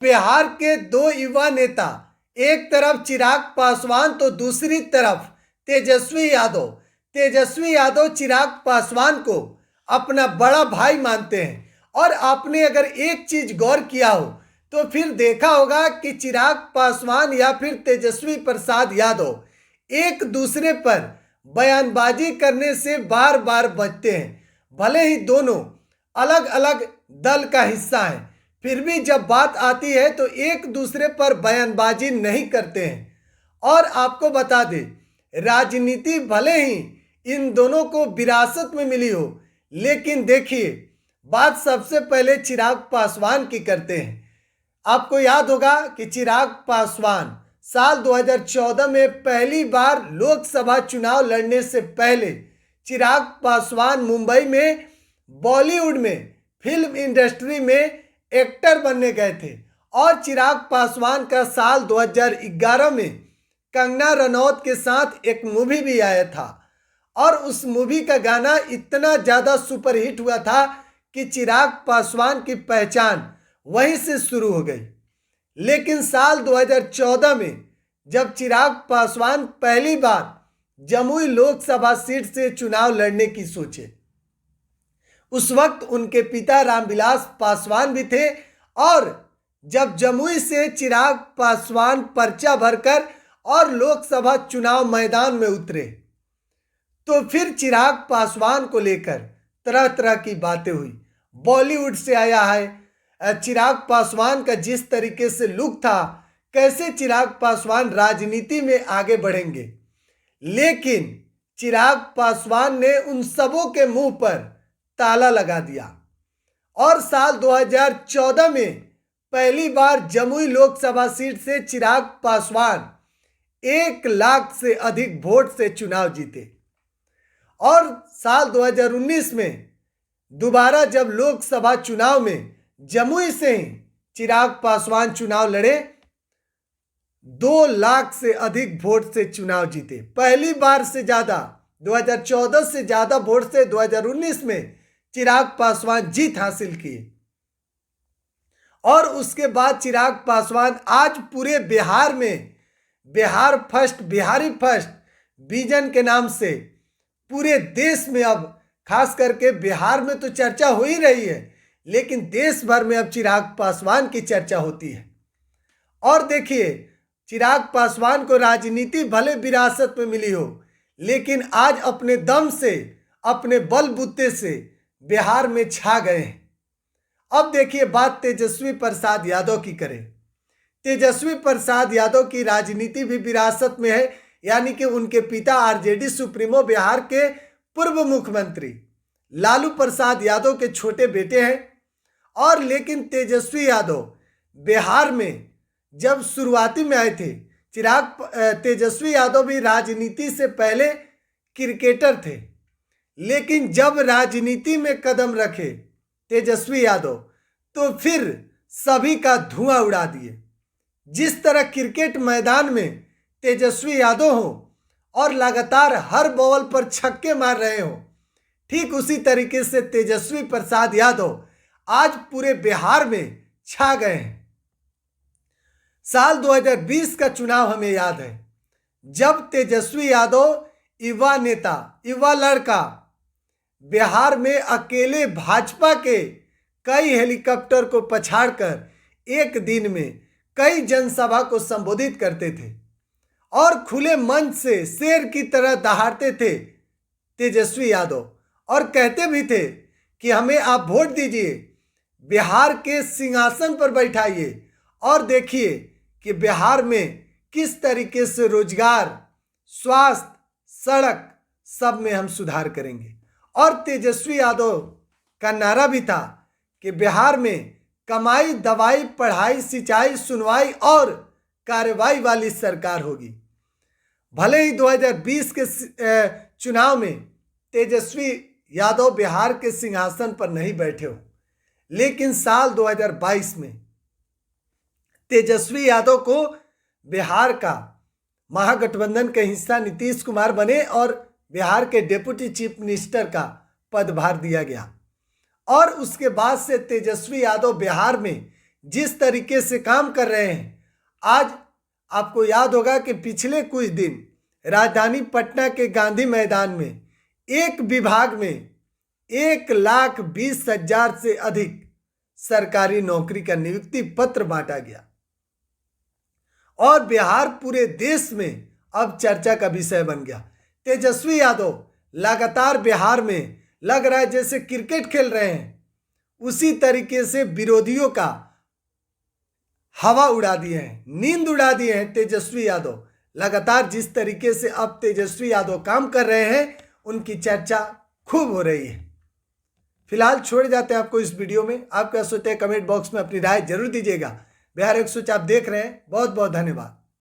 बिहार के दो युवा नेता, एक तरफ चिराग पासवान तो दूसरी तरफ तेजस्वी यादव। तेजस्वी यादव चिराग पासवान को अपना बड़ा भाई मानते हैं। और आपने अगर एक चीज गौर किया हो तो फिर देखा होगा कि चिराग पासवान या फिर तेजस्वी प्रसाद यादव एक दूसरे पर बयानबाजी करने से बार बार बचते हैं। भले ही दोनों अलग अलग दल का हिस्सा हैं, फिर भी जब बात आती है तो एक दूसरे पर बयानबाजी नहीं करते हैं। और आपको बता दें, राजनीति भले ही इन दोनों को विरासत में मिली हो, लेकिन देखिए, बात सबसे पहले चिराग पासवान की करते हैं। आपको याद होगा कि चिराग पासवान साल 2014 में पहली बार लोकसभा चुनाव लड़ने से पहले चिराग पासवान मुंबई में बॉलीवुड में फिल्म इंडस्ट्री में एक्टर बनने गए थे। और चिराग पासवान का साल 2011 में कंगना रनौत के साथ एक मूवी भी आया था। और उस मूवी का गाना इतना ज़्यादा सुपरहिट हुआ था कि चिराग पासवान की पहचान वहीं से शुरू हो गई। लेकिन साल 2014 में जब चिराग पासवान पहली बार जमुई लोकसभा सीट से चुनाव लड़ने की सोचे, उस वक्त उनके पिता रामविलास पासवान भी थे। और जब जमुई से चिराग पासवान पर्चा भरकर और लोकसभा चुनाव मैदान में उतरे तो फिर चिराग पासवान को लेकर तरह तरह की बातें हुई। बॉलीवुड से आया है, चिराग पासवान का जिस तरीके से लुक था, कैसे चिराग पासवान राजनीति में आगे बढ़ेंगे। लेकिन चिराग पासवान ने उन सबों के मुंह पर ताला लगा दिया। और साल 2014 में पहली बार जमुई लोकसभा सीट से चिराग पासवान 1 लाख से अधिक वोट से चुनाव जीते। और साल 2019 में दोबारा जब लोकसभा चुनाव में जमुई से ही चिराग पासवान चुनाव लड़े, 2 लाख से अधिक वोट से चुनाव जीते। पहली बार से ज्यादा 2014 से ज्यादा वोट से 2019 में चिराग पासवान जीत हासिल किए। और उसके बाद चिराग पासवान आज पूरे बिहार में Bihar first, Bihari first vision के नाम से पूरे देश में, अब खास करके बिहार में तो चर्चा हो ही रही है, लेकिन देश भर में अब चिराग पासवान की चर्चा होती है। और देखिए, चिराग पासवान को राजनीति भले विरासत में मिली हो, लेकिन आज अपने दम से, अपने बलबूते से बिहार में छा गए हैं। अब देखिए, बात तेजस्वी प्रसाद यादव की करें। तेजस्वी प्रसाद यादव की राजनीति भी विरासत में है, यानी कि उनके पिता आरजेडी सुप्रीमो बिहार के पूर्व मुख्यमंत्री लालू प्रसाद यादव के छोटे बेटे हैं। और लेकिन तेजस्वी यादव बिहार में जब शुरुआती में आए थे, तेजस्वी यादव भी राजनीति से पहले क्रिकेटर थे, लेकिन जब राजनीति में कदम रखे तेजस्वी यादव तो फिर सभी का धुआं उड़ा दिए। जिस तरह क्रिकेट मैदान में तेजस्वी यादव हो और लगातार हर बॉल पर छक्के मार रहे हो, ठीक उसी तरीके से तेजस्वी प्रसाद यादव आज पूरे बिहार में छा गए हैं। साल 2020 का चुनाव हमें याद है, जब तेजस्वी यादव युवा नेता, युवा लड़का, बिहार में अकेले भाजपा के कई हेलीकॉप्टर को पछाड़कर एक दिन में कई जनसभा को संबोधित करते थे और खुले मंच से शेर की तरह दहाड़ते थे तेजस्वी यादव, और कहते भी थे कि हमें आप वोट दीजिए, बिहार के सिंहासन पर बैठाइए, और देखिए कि बिहार में किस तरीके से रोजगार, स्वास्थ्य, सड़क सब में हम सुधार करेंगे। और तेजस्वी यादव का नारा भी था कि बिहार में कमाई, दवाई, पढ़ाई, सिंचाई, सुनवाई और कार्रवाई वाली सरकार होगी। भले ही 2020 के चुनाव में तेजस्वी यादव बिहार के सिंहासन पर नहीं बैठे हो, लेकिन साल 2022 में तेजस्वी यादव को बिहार का महागठबंधन के हिस्सा नीतीश कुमार बने और बिहार के डिप्टी चीफ मिनिस्टर का पदभार दिया गया। और उसके बाद से तेजस्वी यादव बिहार में जिस तरीके से काम कर रहे हैं। आज आपको याद होगा कि पिछले कुछ दिन राजधानी पटना के गांधी मैदान में एक विभाग में 1,20,000 से अधिक सरकारी नौकरी का नियुक्ति पत्र बांटा गया और बिहार पूरे देश में अब चर्चा का विषय बन गया। तेजस्वी यादव लगातार बिहार में लग रहा है जैसे क्रिकेट खेल रहे हैं, उसी तरीके से विरोधियों का हवा उड़ा दिए हैं, नींद उड़ा दिए हैं तेजस्वी यादव। लगातार जिस तरीके से अब तेजस्वी यादव काम कर रहे हैं, उनकी चर्चा खूब हो रही है। फिलहाल छोड़ जाते हैं आपको इस वीडियो में। आप क्या सोचते हैं कमेंट बॉक्स में अपनी राय जरूर दीजिएगा। बिहार 104 आप देख रहे हैं। बहुत बहुत धन्यवाद।